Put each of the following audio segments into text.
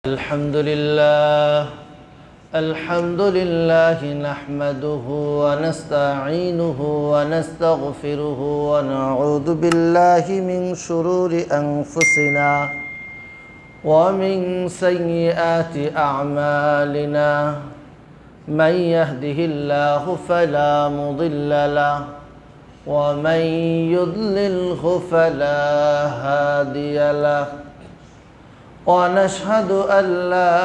الحمد لله نحمده ونستعينه ونستغفره ونعوذ بالله من شرور أنفسنا ومن سيئات أعمالنا من يهده الله فلا مضل له ومن يضلله فلا هادي له ونشهد أن لا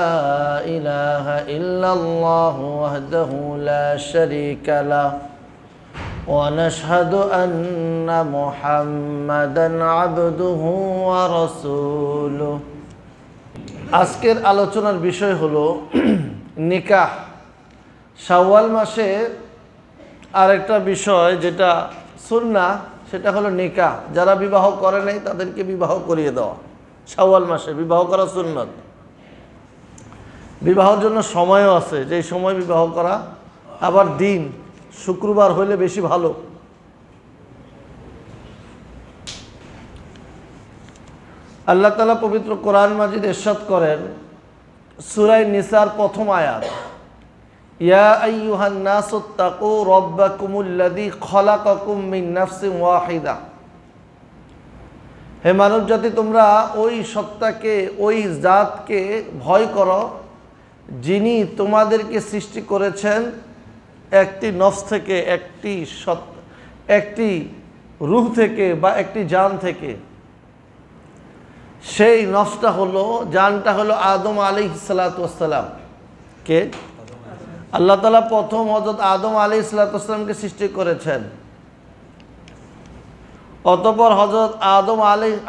إله إلا الله وحده لا شريك له ونشهد أن محمدا عبده ورسوله আজকের আলোচনার বিষয় হলো নিকাহ। শাওয়াল মাসে আরেকটা বিষয় যেটা সুন্নাহ সেটা হলো নিকাহ। যারা বিবাহ করে নাই তাদেরকে বিবাহ করিয়ে দেওয়া। শাওয়াল মাসে বিবাহ করা সুন্নাত। বিবাহের জন্য সময়ও আছে, যে সময় বিবাহ করা, আবার দিন শুক্রবার হইলে বেশি ভালো। আল্লাহ তাআলা পবিত্র কোরআন মাজিদ ইরশাদ করেন সূরা নিসার প্রথম আয়াত, ইয়া আইয়ুহান নাসুত্তাকু রাব্বাকুমুল্লাযী খালাকাকুম মিন নাফসিন ওয়াহিদা। হে মানব জাতি, তোমরা ওই সত্তাকে, ওই জাতকে ভয় করো যিনি তোমাদেরকে সৃষ্টি করেছেন একটি নফস থেকে, একটি রূহ থেকে বা একটি জান থেকে। সেই নফসটা হলো, জানটা হলো আদম আলাইহিস সালাতু ওয়াস সালাম। কে? আল্লাহ তাআলা প্রথম হযরত আদম আলাইহিস সালাতু ওয়াস সালামকে সৃষ্টি করেছেন। অতঃপর হযরত আদম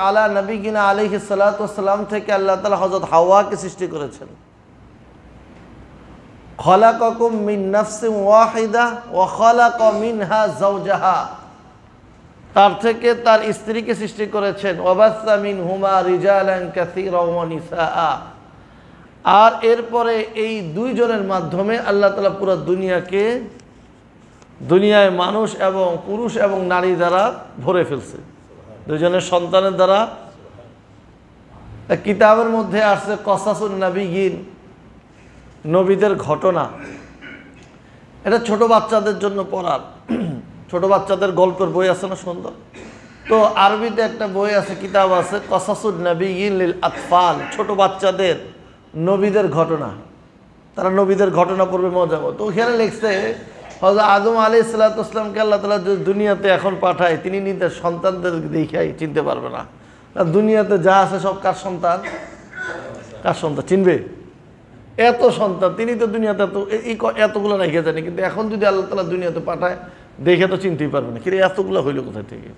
আলা নবিয়িনা আলাইহিস সালাতু ওয়াস সালাম থেকে আল্লাহ তাআলা হযরত হাওয়াকে সৃষ্টি করেছেন। খালাকাকুম মিন নাফসিন ওয়াহিদা ওয়া খালাকা মিনহা যাওজাহা। তার থেকে তার স্ত্রীকে সৃষ্টি করেছেন। ওয়াবাসসা মিনহুমা রিজালান কাসীরা ওয়া নিসাআ। আর এরপরে এই দুইজনের মাধ্যমে আল্লাহ তাআলা পুরো দুনিয়ায় মানুষ এবং পুরুষ এবং নারী দ্বারা ভরে ফেলছে, দুইজনের সন্তানের দ্বারা। কিতাবের মধ্যে আসছে কসাসুন নবিয়িন, নবীদের ঘটনা। এটা ছোট বাচ্চাদের জন্য পড়ার, ছোট বাচ্চাদের গল্পের বই আছে না, সুন্দর। তো আরবিতে একটা বই আছে, কিতাব আছে, কসাসুন নবিয়িন লিল আতফাল, ছোট বাচ্চাদের নবীদের ঘটনা। তারা নবীদের ঘটনা পড়বে, মজা হবে। তো ওখানে লিখছে হযরত আদম আলাইহিস সালাতু ওয়াস সালামকে আল্লাহ তাআলা দুনিয়াতে এখন পাঠায়, তিনি নিজের সন্তানদের দেখাই চিনতে পারবে না। দুনিয়াতে যা আছে সব কার সন্তান? কার সন্তান চিনবে? এত সন্তান, তিনি তো দুনিয়াতে এতগুলো রেখে জানি, কিন্তু এখন যদি আল্লাহ তাআলা দুনিয়াতে পাঠায় দেখে তো চিনতেই পারবে না, কিন্তু এতগুলো হইল কোথায় থেকে?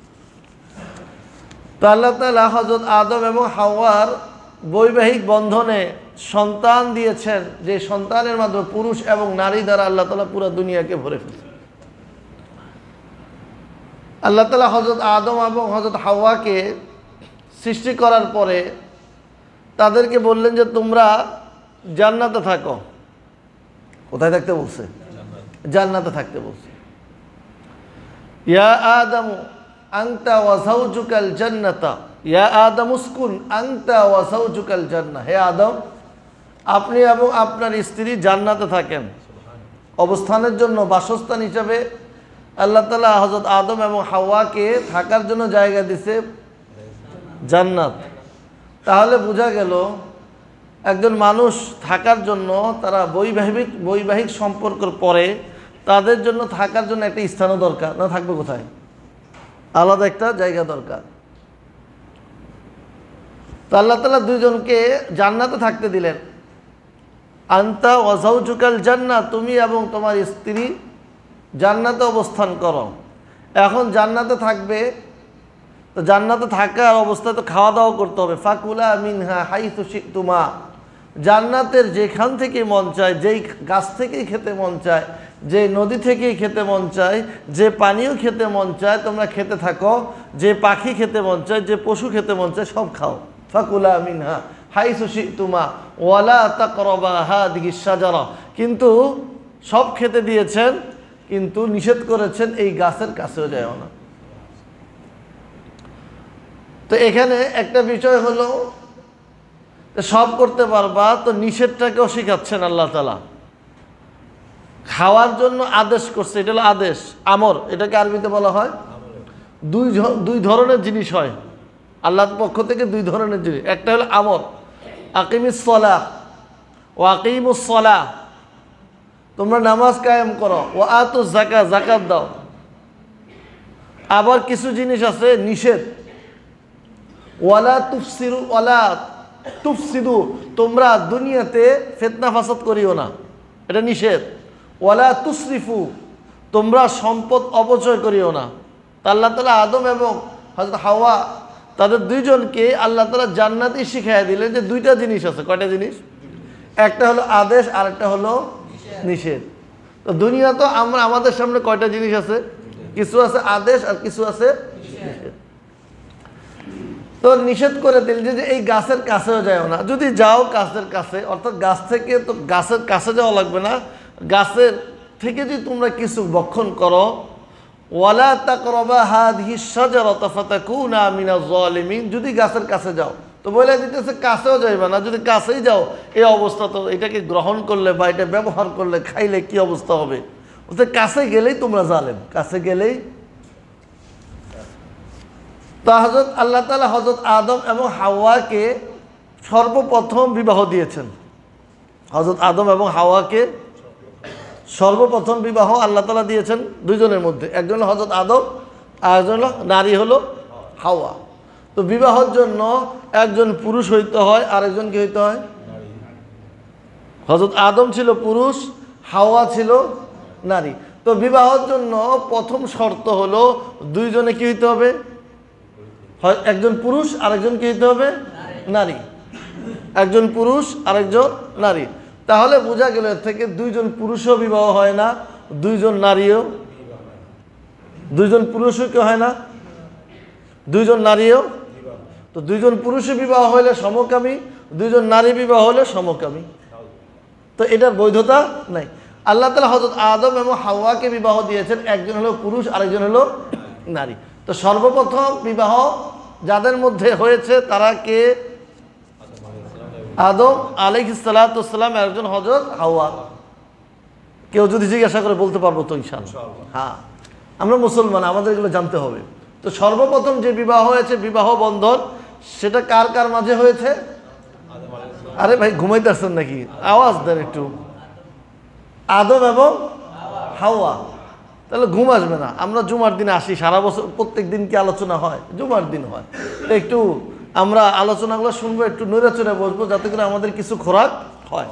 তো আল্লাহ তাআলা হযরত আদম এবং হাওয়ার বৈবাহিক বন্ধনে সন্তান দিয়েছেন, যে সন্তানের মাধ্যমে পুরুষ এবং নারী দ্বারা আল্লাহ তাআলা পুরো দুনিয়াকে ভরে ফেলেছেন। আল্লাহ তাআলা হযরত আদম এবং হযরত হাওয়াকে সৃষ্টি করার পরে তাদেরকে বললেন যে তোমরা জান্নাতে থাকো। কোথায় থাকতে বলছে? জান্নাতে থাকতে বলছে। ইয়া আদম আনতা ওয়া যাওজুকাল জান্নাতা, ইয়া আদম উসকুন আনতা ওয়া যাওজুকাল জান্নাহ। হে আদম, আপনি এবং আপনার স্ত্রী জান্নাতে থাকেন। অবস্থানের জন্য, বাসস্থান হিসাবে আল্লাহ তাআলা হযরত আদম এবং হাওয়াকে থাকার জন্য জায়গা দিছে জান্নাত। তাহলে বোঝা গেল একজন মানুষ থাকার জন্য, তারা বৈবাহিক সম্পর্কের পরে তাদের জন্য থাকার জন্য একটা স্থানও দরকার, না থাকবে কোথায়? আলাদা একটা জায়গা দরকার। তো আল্লাহ তাআলা দুইজনকে জান্নাতে থাকতে দিলেন। আনতা ওয়া যাওজুকাল জান্নাহ, তুমি এবং তোমার স্ত্রী জান্নাতে অবস্থান করো। এখন জান্নাতে থাকবে, তো জান্নাতে থাকার অবস্থায় তো খাওয়া দাওয়া করতে হবে। ফাকুলা মিনহা হাইসু শিতুমা, জান্নাতের যেখান থেকে মন চায়, যেই গাছ থেকেই খেতে মন চায়, যে নদী থেকেই খেতে মন চায়, যে পানিও খেতে মন চায় তোমরা খেতে থাকো, যে পাখি খেতে মন চায়, যে পশু খেতে মন চায় সব খাও। ফাকুলা মিনহা হাইসু শিতুমা ওয়ালা তাকরাবা হাদিহিস শাজারা। কিন্তু সব খেতে দিয়েছেন, কিন্তু নিষেধ করেছেন এই গাছের কাছেও যাও না। তো এখানে একটা বিষয় হলো সব করতে পারবা, তো নিষেধটাকেও শিখাচ্ছেন আল্লাহ তাআলা। খাওয়ার জন্য আদেশ করছে, এটা হলো আদেশ, আমর। এটাকে আরবিতে বলা হয়, দুই ধরনের জিনিস হয় আল্লাহর পক্ষ থেকে, দুই ধরনের জিনিস। একটা হলো আমর, আকিমিস সালাহ ও আকিমুস সালাহ, তোমরা নামাজ কায়েম করো, ও আতুজ যাকাত, যাকাত দাও। আবার কিছু জিনিস আছে নিষেধ, ওয়ালা তুফসিরু ওয়ালা তুফসিদু, তোমরা দুনিয়াতে ফিতনা ফাসাদ করিও না, এটা নিষেধ। ওয়ালা তুসরিফু, তোমরা সম্পদ অপচয় করিও না। তা আল্লাহ তাআলা আদম এবং হযরত হাওয়া তাদের দুইজনকে আল্লাহ তাআলা জান্নাতেই শিখাইয়া দিলেন যে দুইটা জিনিস আছে। কয়টা জিনিস? একটা হলো আদেশ আর একটা হলো নিষেধ। তো দুনিয়া তো আমরা আমাদের সামনে কয়টা জিনিস আছে? কিছু আছে আদেশ আর কিছু আছে নিষেধ। তো নিষেধ করে দিল যে এই গাছের কাছেও যাও না, যদি যাও গাছের কাছে, অর্থাৎ গাছ থেকে, তো গাছের কাছে যাওয়া লাগবে না, গাছের থেকে যদি তোমরা কিছু ভক্ষণ করো, ওয়ালা তাকরাবা হাযিহি শাজারাতা ফাতাকুনা মিনাজ জালিমিন, যদি গাছের কাছে যাও, তো বলে দিতেছে কাছেও যাইবা না। যদি কাছেই যাও এই অবস্থা, তো এটাকে গ্রহণ করলে বা এটা ব্যবহার করলে, খাইলে কি অবস্থা হবে? বলতে কাছে গেলেই তোমরা জালেম, কাছে গেলেই। তা হযরত আল্লাহ তাআলা হযরত আদম এবং হাওয়াকে সর্বপ্রথম বিবাহ দিয়েছেন। হযরত আদম এবং হাওয়াকে সর্বপ্রথম বিবাহ আল্লাহ তাআলা দিয়েছেন দুইজনের মধ্যে, একজন হযরত আদম আর একজন নারী হলো হাওয়া। তো বিবাহের জন্য একজন পুরুষ হইতে হয়, আরেকজন কি হইতে হয়? হযরত আদম ছিল পুরুষ, হাওয়া ছিল নারী। তো বিবাহের জন্য প্রথম শর্ত হলো দুইজনে কি হইতে হবে? একজন পুরুষ আরেকজন কি হইতে হবে? নারী। একজন পুরুষ আরেকজন নারী। তাহলে বোঝা গেল এর থেকে দুইজন পুরুষও বিবাহ হয় না, দুইজন নারীও, দুইজন পুরুষও কি হয় না, দুইজন নারীও। তো দুইজন পুরুষে বিবাহ হইলে সমকামী, দুইজন নারী বিবাহ হলে সমকামী। তো এটার বৈধতা নাই। আল্লাহ তাআলা হযরত আদম এবং হাওয়াকে বিবাহ দিয়েছেন, একজন হলো পুরুষ আরেকজন হলো নারী। তো সর্বপ্রথম বিবাহ যাদের মধ্যে হয়েছে তারা কে? আদম আলাইহিস সালাতু ওয়াস সালাম, একজন হযরত হাওয়া। কেউ যদি জিজ্ঞাসা করে বলতে পারবো তো ইনশাআল্লাহ। হ্যাঁ, আমরা মুসলমান, আমাদের এগুলো জানতে হবে। তো সর্বপ্রথম যে বিবাহ হয়েছে, বিবাহ বন্ধন, সেটা কার কার মাঝে হয়েছে? আরে ভাই ঘুমাইতেছেন নাকি? আওয়াজ দেন একটু। আদম এবং হাওয়া। তাহলে ঘুম আসবে না। আমরা জুমার দিনে আসি, সারা বছর প্রত্যেক দিন কি আলোচনা হয়? জুমার দিন হয়। তো একটু আমরা আলোচনাগুলো শুনবো, একটু নৈরাচরে বসবো, যাতে করে আমাদের কিছু খোরাক হয়।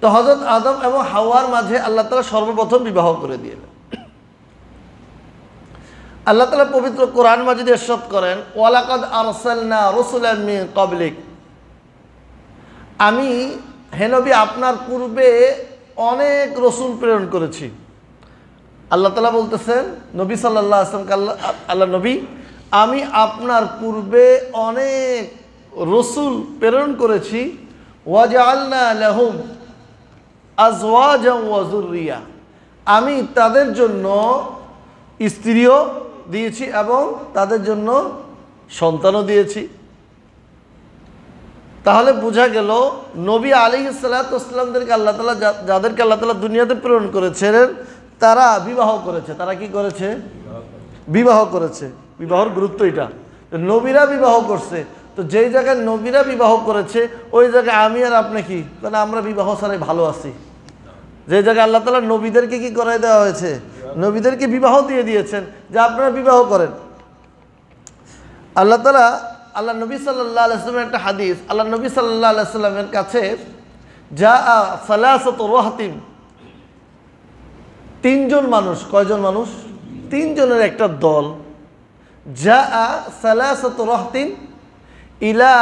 তো হযরত আদম এবং হাওয়ার মাঝে আল্লাহ তাআলা সর্বপ্রথম বিবাহ করে দিলেন। আল্লাহ তাআলা পবিত্র কোরআন মাজিদে ইরশাদ করেন, ওয়ালাকাদ আরসালনা রাসূলাম মিন ক্বাবলিক, আমি হে নবী আপনার পূর্বে অনেক রসুল প্রেরণ করেছি। আল্লাহ তাআলা বলতেছেন নবী সাল্লাল্লাহু আলাইহি ওয়াসাল্লামকে, আল্লাহ নবী, আমি আপনার পূর্বে অনেক রসুল প্রেরণ করেছি। ওয়াজআলনা লাহুম আজওয়াজান ওয়া যুররিয়া, আমি তাদের জন্য স্ত্রীও দিয়েছি এবং তাদের জন্য সন্তানও দিয়েছি। তাহলে বোঝা গেল নবী আলাইহিস সালাতু ওয়াস সালামদেরকে আল্লাহ তাআলা, যাদেরকে আল্লাহ তাআলা দুনিয়াতে প্রেরণ করেছেন, তারা বিবাহ করেছে। তারা কি করেছে? বিবাহ করেছে। বিবাহর গুরুত্ব এটা, নবীরা বিবাহ করছে। তো যেই জায়গায় নবীরা বিবাহ করেছে ওই জায়গায় আমি আর আপনি কি? কারণ আমরা বিবাহ ছাড়াই ভালো আছি। যে জায়গায় আল্লাহ তাআলা নবীদেরকে কি করাই দেওয়া হয়েছে? নবীদেরকে বিবাহ দিয়ে দিয়েছেন যে আপনারা বিবাহ করেন। আল্লাহ তাআলা, আল্লাহ নবী সাল্লাল্লাহু আলাইহি ওয়াসাল্লামের একটা হাদিস, আল্লাহ নবী সাল্লাল্লাহু আলাইহি ওয়াসাল্লামের কাছে যা সালাসাতু রাহতিন, তিনজন মানুষ। কয়জন মানুষ? তিনজনের একটা দল। যা সালাসাতু রাহতিন ইলা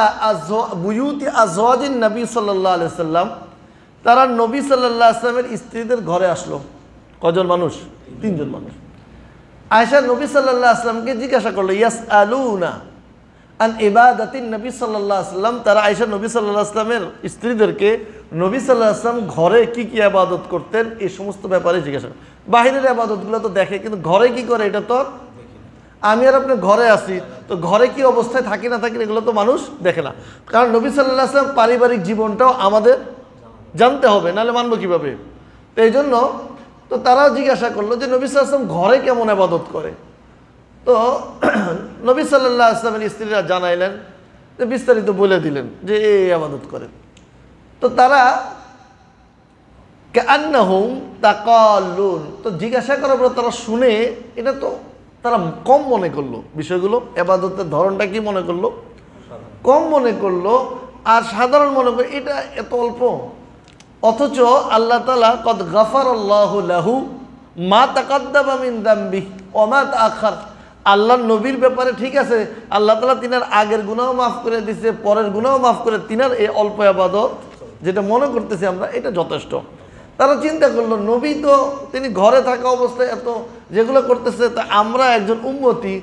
বুয়ুতি আজওয়াজিন নবী সাল্লাল্লাহু আলাইহি ওয়াসাল্লাম, তারা নবী সাল্লাল্লাহু আলাইহি ওয়াসাল্লামের স্ত্রীদের ঘরে আসলো। কয়জন মানুষ? তিনজন মানুষ। আয়েশা নবী সাল্লাল্লাহু আলাইহি ওয়াসাল্লামকে জিজ্ঞাসা করলো, ইয়াসআলুনা আন ইবাদাতিন নবী সাল্লাল্লাহু আলাইহি ওয়াসাল্লাম, তারা আয়েশা নবী সাল্লাল্লাহু আলাইহি ওয়াসাল্লামের স্ত্রীদেরকে নবী সাল্লাল্লাহু আলাইহি ওয়াসাল্লাম ঘরে কি কি ইবাদত করতেন এই সমস্ত ব্যাপারে জিজ্ঞাসা করে। বাহিরের ইবাদতগুলো তো দেখে, কিন্তু ঘরে কি করে এটা তো। আমি আর আপনি ঘরে আছি, তো ঘরে কি অবস্থায় থাকি না থাকি এগুলো তো মানুষ দেখে না। কারণ নবী সাল্লাল্লাহু আলাইহি ওয়াসাল্লাম পারিবারিক জীবনটাও আমাদের জানতে হবে, নাহলে মানবো কীভাবে? তো এই জন্য তো তারাও জিজ্ঞাসা করলো যে নবী সাল্লাল্লাহু আলাইহি ওয়াসাল্লাম ঘরে কেমন ইবাদত করে। তো নবী সাল্লাল্লাহু আলাইহি ওয়াসাল্লামের স্ত্রীরা জানাইলেন, যে বিস্তারিত বলে দিলেন যে এই ইবাদত করেন। তো তারা কান্নাহুম তাকাল্লুন, তো জিজ্ঞাসা করার পর তারা শুনে এটা তো তারা কম মনে করলো, বিষয়গুলো ইবাদতের ধরনটা কি মনে করলো, কম মনে করলো আর সাধারণ মনে করলো এটা এত অল্প। অথচ আল্লাহ তাআলা কদ গাফারাল্লাহু লাহু মা তাকাদ্দামা মিন যামবিহি ওয়া মা তাআখার, আল্লাহর নবীর ব্যাপারে ঠিক আছে আল্লাহ তাআলা তিনার আগের গুনাহও মাফ করে দিয়েছে, পরের গুনাহও মাফ করে, তিনার এই অল্প ইবাদত যেটা মনে করতেছি আমরা এটা যথেষ্ট। তারা চিন্তা করলো নবী তো তিনি ঘরে থাকা অবস্থায় এত যেগুলো করতেছে, তা আমরা একজন উম্মতি,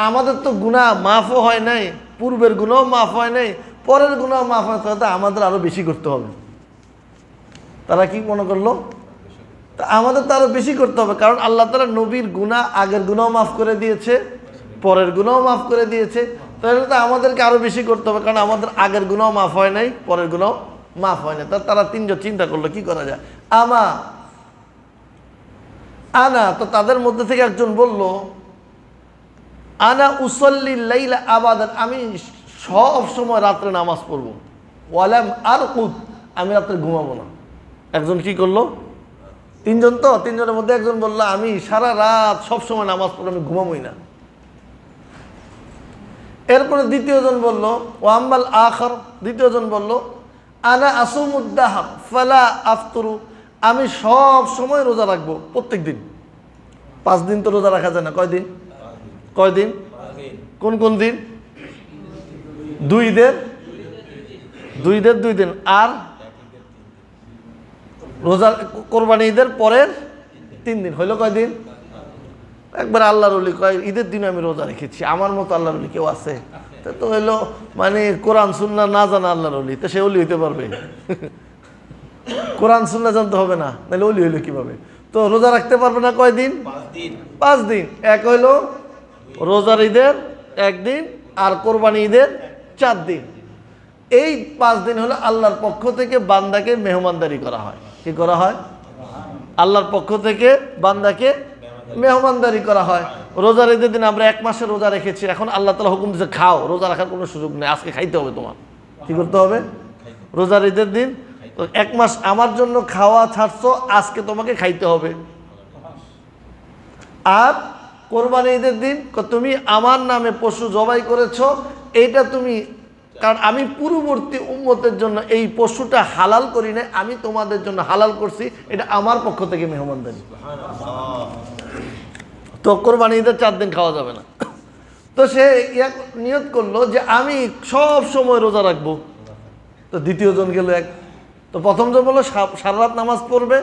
আমাদের তো গুনাহ মাফও হয় নাই, পূর্বের গুনাহও মাফ হয় নাই, পরের গুনাহও মাফ হয়, তাহলে আমাদের আরও বেশি করতে হবে। তারা কি মনে করলো, তা আমাদের তো আরও বেশি করতে হবে, কারণ আল্লাহ তাআলা নবীর গুনাহ আগের গুনাহও মাফ করে দিয়েছে, পরের গুনাহও মাফ করে দিয়েছে, তাহলে তো আমাদেরকে আরও বেশি করতে হবে, কারণ আমাদের আগের গুনাহও মাফ হয় নাই, পরের গুনাহও মাফ হয় না। তারা তিনজন চিন্তা করলো কি করা যায়। আনা, তো তাদের মধ্যে থেকে একজন বলল আনা উসল্লি লাইলা আবাদান, আমি সব সময় রাত্রে নামাজ পড়বো, ওয়ালাম আরকুদ, আমি রাত্রে ঘুমাবো না। একজন কি করলো, তিনজন, তো তিনজনের মধ্যে একজন বলল আমি সারা রাত সব সময় নামাজ পড়বো, আমি ঘুমাবোই না। এরপরে দ্বিতীয়জন বলল ও আম্মাল আখর, দ্বিতীয়জন বলল আনা আসুমুদ্দাহার ফালা আফতুরু, আমি সব সময় রোজা রাখবো, প্রত্যেক দিন। 5 দিন তো রোজা রাখা যায় না, কয়দিন, কয়দিন, কোন কোন দিন, 2 ঈদের 2 দিন, আর রোজা কোরবানি ঈদের পরের 3 দিন, হইলো কয়দিন? একবার আল্লাহর ওলি কয় ঈদের দিনে আমি রোজা রেখেছি, আমার মতো আল্লাহর ওলি কেউ আছে? তো হইলো মানে কোরআন সুন্নাহ না জানা আল্লাহর ওলি, তো সে ওলি হইতে পারবে? কোরআন সুন্নাহ জানতে হবে না, নাহলে ওলি হইলো কিভাবে? তো রোজা রাখতে পারবে না কয়দিন? 5 দিন। এক হইলো রোজার ঈদের 1 দিন আর কোরবানি ঈদের 4 দিন। এই 5 দিন হলো আল্লাহর পক্ষ থেকে বান্দাকে মেহমানদারি করা হয়। কি করা হয়? আল্লাহর পক্ষ থেকে বান্দাকে মেহমানদারি করা হয়। রোজার ঈদের দিন আমরা 1 মাসের রোজা রেখেছি, এখন আল্লাহ তাআলা হুকুম দিয়েছে খাও, রোজা রাখার কোনো সুযোগ নেই, আজকে খাইতে হবে তোমার। কি করতে হবে? রোজার ঈদের দিন 1 মাস আমার জন্য খাওয়া ছাড়ছো, আজকে তোমাকে খাইতে হবে। আর কোরবানি ঈদের দিন তুমি আমার নামে পশু জবাই করেছো, এইটা তুমি, কারণ আমি পূর্ববর্তী উম্মতের জন্য এই পশুটা হালাল করি না, আমি তোমাদের জন্য হালাল করছি, এটা আমার পক্ষ থেকে মেহমানদারি। তো কোরবানি ঈদের 4 দিন খাওয়া যাবে না। তো সে নিয়ত করলো যে আমি সব সময় রোজা রাখবো। তো দ্বিতীয়জন গেল এক, তো প্রথমজন বললো সারা রাত নামাজ পড়বে,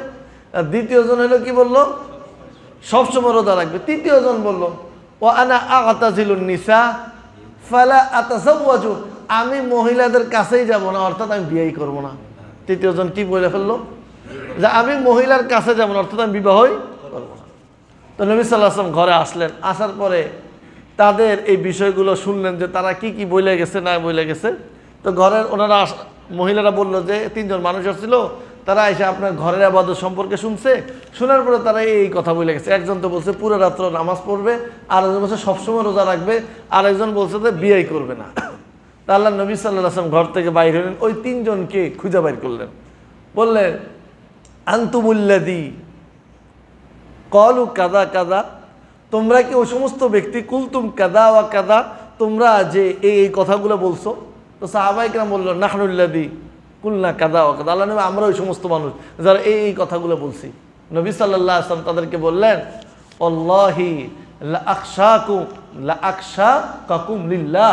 আর দ্বিতীয়জন হলো কি বললো সবসময় রোজা রাখবে। তৃতীয়জন বললো ও আনা আতাজিলুন নিসা ফালা আতাজাওয়াজু, আমি মহিলাদের কাছেই যাব না, অর্থাৎ আমি বিয়েই করব না। তৃতীয়জন কি বলে ফেললো যে আমি মহিলার কাছে যাব না, অর্থাৎ আমি বিবাহই করব না। তো নবী সাল্লাল্লাহু আলাইহি ওয়াসাল্লাম ঘরে আসলেন, আসার পরে তাদের এই বিষয়গুলো শুনলেন যে তারা কি কি বলে গেছে না বলে গেছে। তো ঘরের ওনারা মহিলারা বললো যে 3 জন মানুষ আসছিল, তারা এসে আপনার ঘরের ইবাদত সম্পর্কে শুনছে, শোনার পরে তারা এই কথা বলে গেছে। একজন তো বলছে পুরো রাত্র নামাজ পড়বে, আর একজন বলছে সবসময় রোজা রাখবে, আর একজন বলছে যে বিয়েই করবে না। তা আল্লাহ নবী সাল্লাল্লাহু আলাইহি ওয়াসাল্লাম ঘর থেকে বাইর হলেন, ওই 3 জনকে খুঁজে বাইর করলেন, বললেন আনতুমুল্লাযী ক্বালু কাযা কাযা, তোমরা কি ওই সমস্ত ব্যক্তি, কুলতুম কাযা ওয়া কাযা, তোমরা যে এই কথাগুলো বলছো। তো সাহাবায়ে কেরাম বলল নাহনুল্লাযী কুলনা কাযা ওয়া কাযা, আল্লাহ নবী আমরা ওই সমস্ত মানুষ যারা এই কথাগুলো বলছি। নবী সাল্লাল্লাহু আলাইহি ওয়াসাল্লাম তাদেরকে বললেন আল্লাহি লা আখশাকুম লিল্লাহ,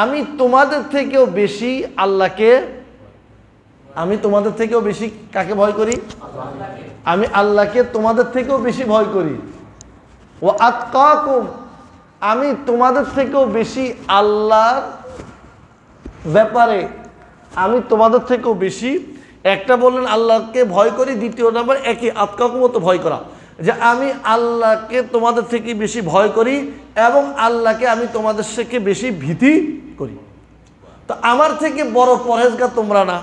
আমি তোমাদের থেকেও বেশি আল্লাহকে, আমি তোমাদের থেকেও বেশি কাকে ভয় করি? আমি আল্লাহকে তোমাদের থেকেও বেশি ভয় করি। ও আতকাকুম, আমি তোমাদের থেকেও বেশি আল্লাহর ব্যাপারে, আমি তোমাদের থেকেও বেশি, একটা বললেন আল্লাহকে ভয় করি, দ্বিতীয় নাম্বার একই আতকাকুম তো ভয় করা। যে আমি আল্লাহকে তোমাদের থেকে বেশি ভয় করি এবং আল্লাহকে আমি তোমাদের থেকে বেশি ভীতি করি। তো আমার থেকে বড় পরহেজগার তোমরা না।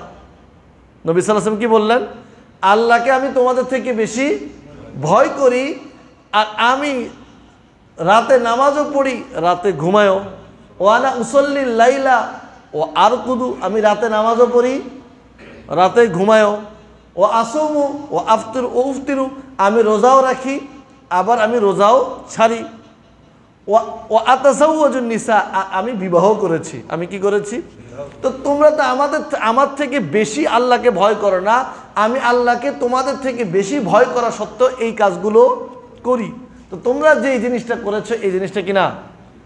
নবী সাল্লাল্লাহু আলাইহি ওয়াসাল্লাম কি বললেন? আল্লাহকে আমি তোমাদের থেকে বেশি ভয় করি, আর আমি রাতে নামাজও পড়ি, রাতে ঘুমায়ও। ওয়ানা উসল্লি লাইলা ও আরকুদু, আমি রাতে নামাজও পড়ি, রাতে ঘুমায়ও। ও আসুমু ও আফতির ও উফতিরু, আমি রোজাও রাখি, আবার আমি রোজাও ছাড়ি। ও আতাসাউওয়াজুন নিসা, আমি বিবাহ করেছি। আমি কি করেছি? তো তোমরা তো আমার থেকে বেশি আল্লাহকে ভয় করো না, আমি আল্লাহকে তোমাদের থেকে বেশি ভয় করা সত্ত্বেও এই কাজগুলো করি। তো তোমরা যে এই জিনিসটা করেছো, এই জিনিসটা কি না?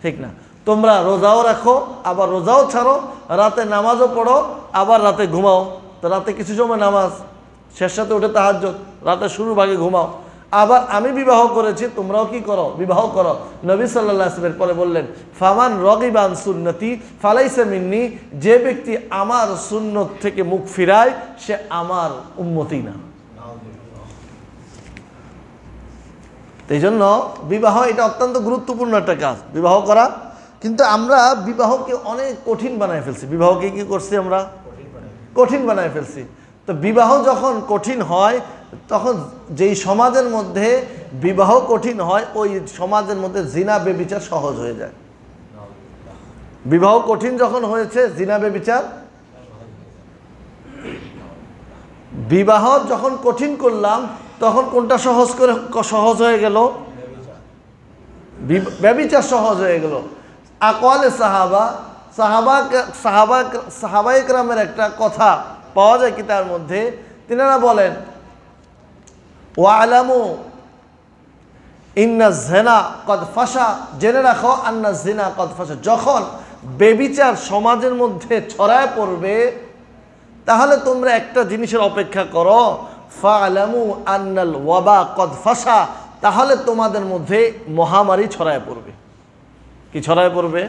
ঠিক না। তোমরা রোজাও রাখো, আবার রোজাও ছাড়ো, রাতে নামাজও পড়ো, আবার রাতে ঘুমাও। তো রাতে কিছু সময় নামাজ, শেষ রাতে উঠে তাহাজ্জুদ, রাতে শুরুর ভাগে ঘুমাও। আবার আমি বিবাহ করেছি, তোমরাও কি করো? বিবাহ করো। নবী সাল্লাল্লাহু আলাইহি ওয়াসাল্লাম পরে বললেন, ফামান রাগিবা আন সুন্নতি ফালাইসা মিন্নি, যে ব্যক্তি আমার সুন্নত থেকে মুখ ফিরায় সে আমার উম্মতি না। এই জন্য বিবাহ এটা অত্যন্ত গুরুত্বপূর্ণ একটা কাজ, বিবাহ করা। কিন্তু আমরা বিবাহকে অনেক কঠিন বানায় ফেলছি। বিবাহকে কি করছি আমরা? কঠিন বানায় ফেলছি। তো বিবাহ যখন কঠিন হয়, তখন যেই সমাজের মধ্যে বিবাহ কঠিন হয়, ওই সমাজের মধ্যে জিনা বেবিচার সহজ হয়ে যায়। বিবাহ কঠিন যখন হয়েছে, জিনা বেবিচার, বিবাহ যখন কঠিন করলাম তখন কোনটা সহজ হয়ে গেল? ব্যভিচার সহজ হয়ে গেল। আকওয়ালে সাহাবা ইকরামের একটা কথা পাওয়া যায় কিতাবের মধ্যে। তিনারা বলেন, ওয়ালামু ইন্না জিনা কদ ফাশা, জেনে রাখো আন্না জিনা কদ ফাশা, যখন ব্যভিচার সমাজের মধ্যে ছড়ায় পড়বে তাহলে তোমরা একটা জিনিসের অপেক্ষা করো, ফালামু আন্নাল ওয়াবা কদ ফাশা, তাহলে তোমাদের মধ্যে মহামারী ছড়ায় পড়বে। কি ছড়ায় পড়বে?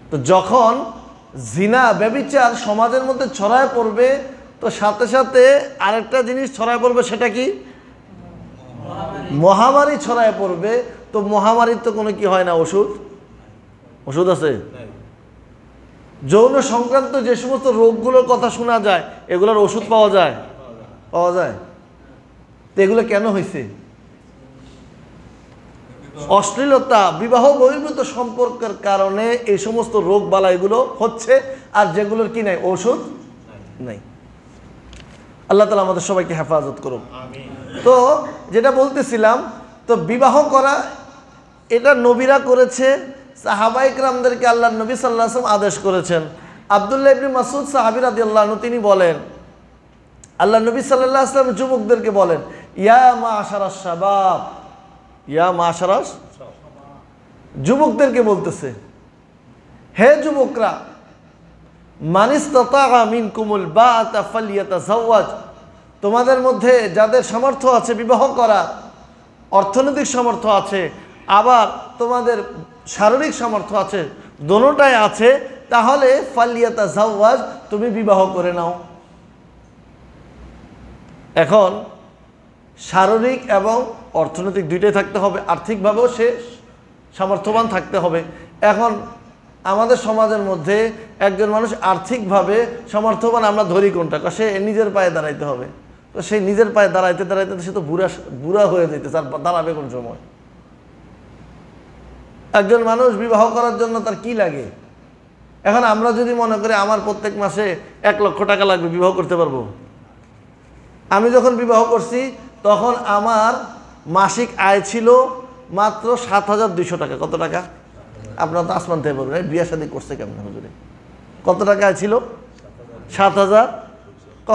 তো যখন জিনা ব্যভিচার সমাজের মধ্যে ছড়ায় পড়বে, তো সাথে সাথে আরেকটা জিনিস ছড়ায় পড়বে, সেটা কি? মহামারী ছড়ায় পড়বে। তো মহামারীর তো কোনো কি হয় না, ওষুধ আছে? যৌন সংক্রান্ত যে সমস্ত রোগগুলোর কথা শোনা যায়, এগুলোর ওষুধ পাওয়া যায়? তো এগুলো কেন হয়েছে? অশ্লীলতা, বিবাহ বহির্ভূত সম্পর্কের কারণে এই সমস্ত রোগ বালাইগুলো হচ্ছে। আর যেগুলোর কি নাই? ওষুধ নাই। আল্লাহ তাআলা আমাদের সবাইকে হেফাজত করুন। তো যেটা বলতেছিলাম, তো বিবাহ করা এটা নবীরা করেছে, সাহাবা ইকরামদেরকে আল্লাহর নবী সাল্লাল্লাহু আলাইহি ওয়াসাল্লাম আদেশ করেছেন। আব্দুল্লাহ ইবনে মাসউদ সাহাবী রাদিয়াল্লাহু আনহু তিনি বলেন, আল্লাহর নবী সাল্লাল্লাহু আলাইহি ওয়াসাল্লাম যুবকদেরকে বলেন, ইয়া মাশারাস শাবাব, ইয়া মাশারাস, যুবকদেরকে বলতেছে, হে যুবকরা, মানিস্তাতা মিনকুমুল বাআতা ফালইয়াতাযাওয়াজ, তোমাদের মধ্যে যাদের সামর্থ্য আছে বিবাহ করা, অর্থনৈতিক সামর্থ্য আছে, আবার তোমাদের শারীরিক সামর্থ্য আছে, দোনোটাই আছে, তাহলে ফালইয়াতাযাওয়াজ, তুমি বিবাহ করে নাও। এখন শারীরিক এবং অর্থনৈতিক দুইটাই থাকতে হবে, আর্থিকভাবেও সে সামর্থ্যবান থাকতে হবে। এখন আমাদের সমাজের মধ্যে একজন মানুষ আর্থিকভাবে সামর্থ্যবান, আমরা ধরি কোনটা? সে নিজের পায়ে দাঁড়াইতে হবে। তো সেই নিজের পায়ে দাঁড়াইতে দাঁড়াইতে সে তো বুড়া হয়ে যেতে, তার দাঁড়াবে কোন সময়? একজন মানুষ বিবাহ করার জন্য তার কি লাগে? এখন আমরা যদি মনে করি আমার প্রত্যেক মাসে 1 লক্ষ টাকা লাগবে, বিবাহ করতে পারবো? আমি যখন বিবাহ করছি তখন আমার মাসিক আয় ছিল মাত্র 7,200 টাকা। কত টাকা? আপনারা তো আসমান থেকে বলবেন, বিয়ে শাদী করছে কেমন হুজুরে? কত টাকা আয় ছিল? 7,000।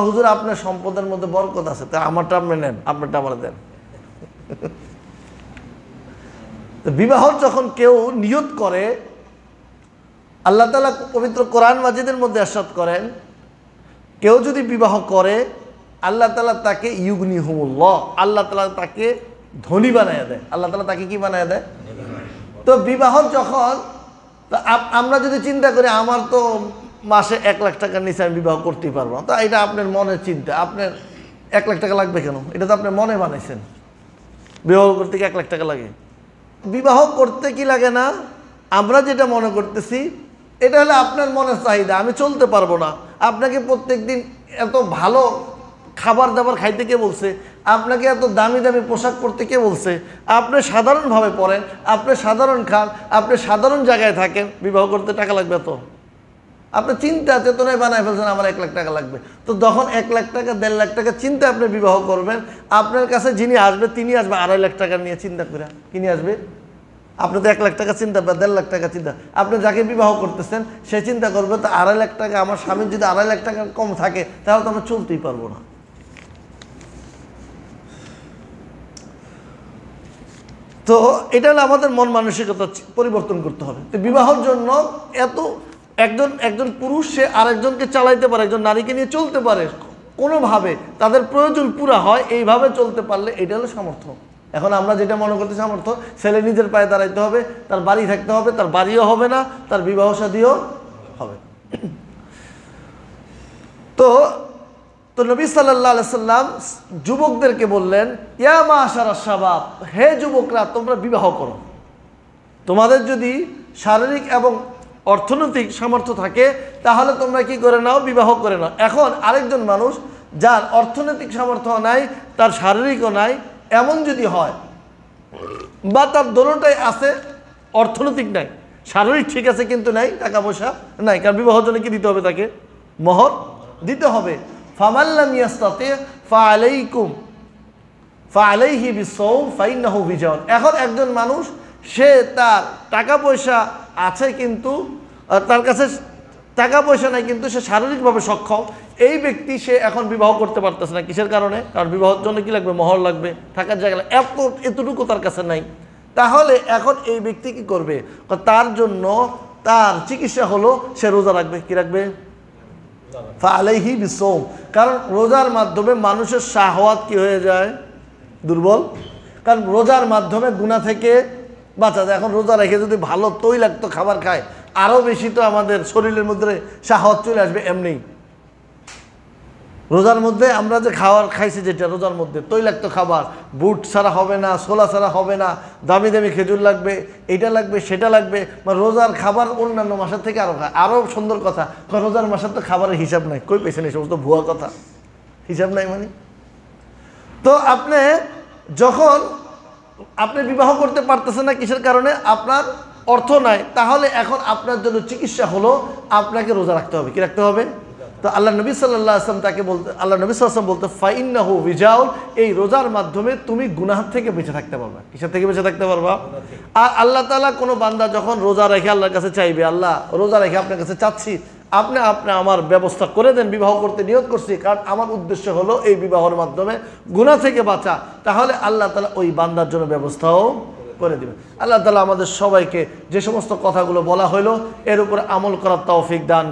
হুজুর আপনার সম্পদের মধ্যে বরকত আছে, তা আমারটা আপনি নেন, আপনারটা আমার দেন। বিবাহ যখন কেউ নিয়ত করে, আল্লাহ তাআলা পবিত্র কোরআন মাজিদের মধ্যে ইরশাদ করেন, কেউ যদি বিবাহ করে আল্লাহ তাআলা তাকে ইউগনিহুমুল্লাহ, আল্লাহ তাআলা তাকে ধনী বানায় দেয়। আল্লাহ তাআলা তাকে কি বানায় দেয়? তো বিবাহ যখন, আমরা যদি চিন্তা করি আমার তো মাসে 1 লাখ টাকার নিচে আমি বিবাহ করতেই পারবো না, তো এটা আপনার মনের চিন্তা। আপনার 1 লাখ টাকা লাগবে কেন? এটা তো আপনার মনে বানাইছেন। বিবাহ করতে কি 1 লাখ টাকা লাগে? বিবাহ করতে কি লাগে না? আমরা যেটা মনে করতেছি এটা হলো আপনার মনের চাহিদা, আমি চলতে পারবো না। আপনাকে প্রত্যেক দিন এত ভালো খাবার দাবার খাইতে কে বলছে? আপনাকে এত দামি দামি পোশাক পরতে কে বলছে? আপনি সাধারণভাবে পড়েন, আপনি সাধারণ খান, আপনি সাধারণ জায়গায় থাকেন, বিবাহ করতে টাকা লাগবে তো? আপনি চিন্তা চেতনায় বানায় ফেলছেন আমার 1 লাখ টাকা লাগবে। তো যখন 1 লাখ টাকা 1.5 লাখ টাকা চিন্তা আপনি বিবাহ করবেন, আপনার কাছে যিনি আসবে তিনি আসবে 2.5 লাখ টাকা নিয়ে চিন্তা করে। কি নিয়ে আসবে? আপনি তো 1 লাখ টাকা চিন্তা বা 1.5 লাখ টাকা চিন্তা। আপনি যাকে বিবাহ করতেছেন সে চিন্তা করবে তো 2.5 লাখ টাকা, আমার স্বামীর যদি 2.5 লাখ টাকা কম থাকে তাহলে তো আমরা চলতেই পারবো না। তো এটা হলো আমাদের মন মানসিকতা পরিবর্তন করতে হবে। তো বিবাহের জন্য এত একজন পুরুষ সে আরেকজনকে চালাইতে পারে, একজন নারীকে নিয়ে চলতে পারে, কোনোভাবে তাদের প্রয়োজন পুরা হয়, এইভাবে চলতে পারলে এটা হলো সামর্থ্য। এখন আমরা যেটা মনে করতে সামর্থ্য, ছেলে নিজের পায়ে দাঁড়াইতে হবে, তার বাড়ি থাকতে হবে, তার বাড়িও হবে না, তার বিবাহ শাদীও হবে। তো নবী সাল্লাল্লাহু আলাইহি সাল্লাম যুবকদেরকে বললেন, ইয়া মাশারাশ শাবাব, হে যুবকরা তোমরা বিবাহ করো। তোমাদের যদি শারীরিক এবং অর্থনৈতিক সামর্থ্য থাকে তাহলে তোমরা কি করে নাও? বিবাহ করে নাও। এখন আরেকজন মানুষ যার অর্থনৈতিক সামর্থ্য নাই, তার শারীরিকও নাই, এমন যদি হয় বা তার দোনোটাই আছে, অর্থনৈতিক নাই, শারীরিক ঠিক আছে কিন্তু নাই, টাকা পয়সা নাই, কারণ বিবাহের জন্য কি দিতে হবে? তাকে মোহর দিতে হবে। ফামান লাম ইয়াস্তাতি ফাআলাইহি বিসওম ফাইন্নাহু বিজাওন। এখন একজন মানুষ সে তার টাকা পয়সা আছে কিন্তু তার কাছে টাকা পয়সা নাই, কিন্তু সে শারীরিকভাবে সক্ষম, এই ব্যক্তি সে এখন বিবাহ করতে পারতেছে না। কিসের কারণে? কারণ বিবাহের জন্য কি লাগবে? মোহর লাগবে, থাকার জায়গা লাগবে, এতটুকু তার কাছে নাই। তাহলে এখন এই ব্যক্তি কি করবে? তার জন্য তার চিকিৎসা হলো সে রোজা রাখবে। কি রাখবে? ফাআলাইহি বিসওম। কারণ রোজার মাধ্যমে মানুষের শাহওয়াত কি হয়ে যায়? দুর্বল। কারণ রোজার মাধ্যমে গুনাহ থেকে বাঁচা যায়। এখন রোজা রেখে যদি ভালো তৈলাক্ত খাবার খায় আরও বেশি তো আমাদের শরীরের মধ্যে শাহওয়াত চলে আসবে এমনি। রোজার মধ্যে আমরা যে খাবার খাইছি, যেটা রোজার মধ্যে তৈলাক্ত খাবার, বুট ছাড়া হবে না, ছোলা ছাড়া হবে না, দামি দামি খেজুর লাগবে, এটা লাগবে, সেটা লাগবে। রোজার খাবার অন্যান্য মাসের থেকে আরও খায়। আরও সুন্দর কথা, রোজার মাসের তো খাবারের হিসাব নাই। কই পেয়েছেন এই সমস্ত ভুয়া কথা? হিসাব নাই মানে? তো আপনি যখন আপনি বিবাহ করতে পারতেছেন না, কিসের কারণে? আপনার অর্থ নাই। তাহলে এখন আপনার জন্য চিকিৎসা হলো আপনাকে রোজা রাখতে হবে। কি রাখতে হবে? তো আল্লাহ নবী সাল্লাল্লাহু আলাইহি ওয়াসাল্লাম তাকে বলতে, আল্লাহ নবী সাল্লাল্লাহু আলাইহি ওয়াসাল্লাম বলতে, ফাইন্নাহু বিজাউন, এই রোজার মাধ্যমে তুমি গুনাহ থেকে বেঁচে থাকতে পারবা। কিসের থেকে বেঁচে থাকতে পারবা? আর আল্লাহ তাআলা কোনো বান্দা যখন রোজা রেখে আল্লাহর কাছে চাইবে, আল্লাহ রোজা রেখে আপনার কাছে চাচ্ছি, আপনি আমার ব্যবস্থা করে দেন, বিবাহ করতে নিয়ত করছি, কারণ আমার উদ্দেশ্য হলো এই বিবাহের মাধ্যমে গুনাহ থেকে বাঁচা, তাহলে আল্লাহ তাআলা ওই বান্দার জন্য ব্যবস্থাও করে দিবেন। আল্লাহ তাআলা আমাদের সবাইকে যে সমস্ত কথাগুলো বলা হলো এর উপরে আমল করার তৌফিক দান